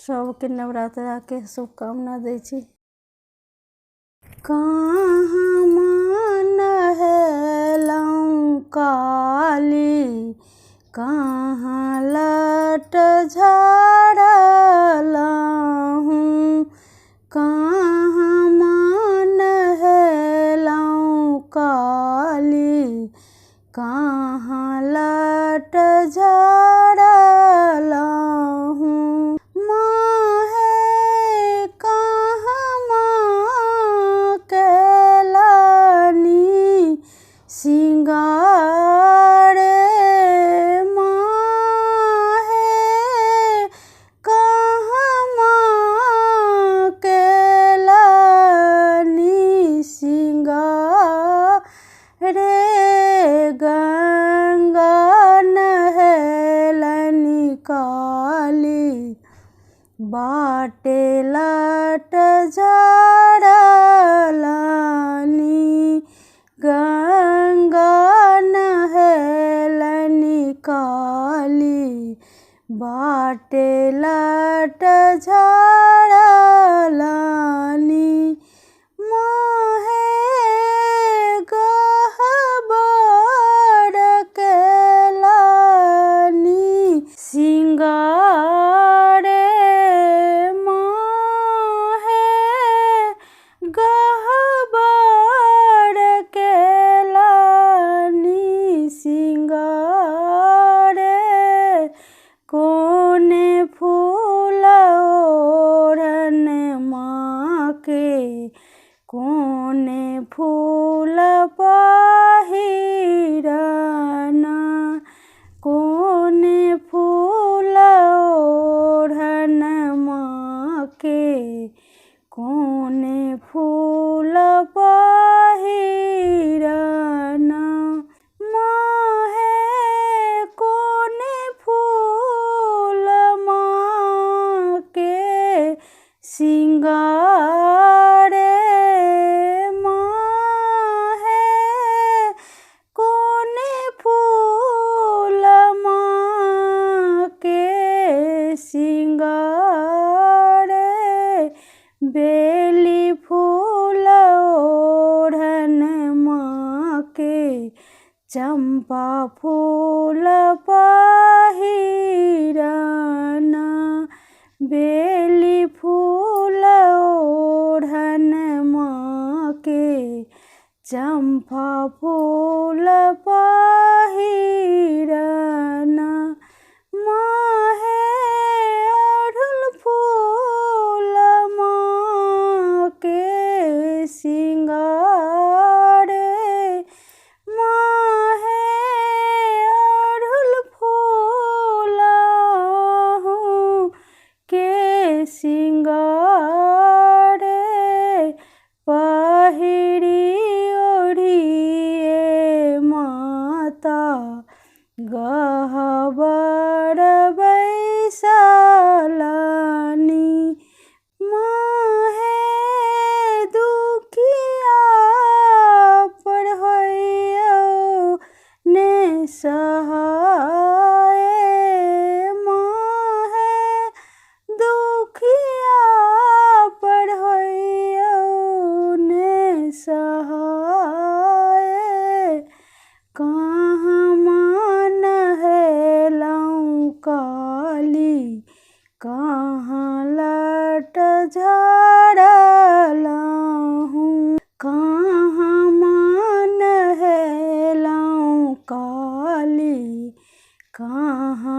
सबके नवरात्रा के शुभकामना दै छी। कहाँ मान हेलौं काली, कहाँ लट झाड़लहूँ, कहाँ मान हेलौं काली, कहाँ लट झाड़लहूँ। सिंगारे माहे कहाँ माँ केलनी, सिंगारे गंगा नहेलनी काली, बाटे लट झाड़लनी, गंगा नहेलनी काली, बाटे लट झाड़लनी। माहे गहबर केलनी, सिंगारे माहे गहबर केलनी, सिंगारे कोने फूल ओढ़न माँ के, कोने फूल पहिरना, कोने फूल ओढ़न माँ के, कोने फूल पहिरना। माहे कोने फूल माँ के, सिंगारे माहे कोने फूल माँ के, सिंगारे बेली फूल ओढ़न माँ के, चंपा फूल पहिरना, बेली फूल ओढ़न माँ के, चंपा फूल पहिरना। माहे अड़हुल फूल माँ के, सिंगारे माहे अड़हुल फूल के, सिंगारे पहिरी ओढ़िए माता, गहबर बैसलनी। माहे दुखिया पर होइयो ने सहाय, माहे दुखिया पर होइयो ने सहाय। कहाँ मान हेलौं काली, कहाँ लट झाड़लहूँ, कहाँ मान हेलौं काली, कहाँ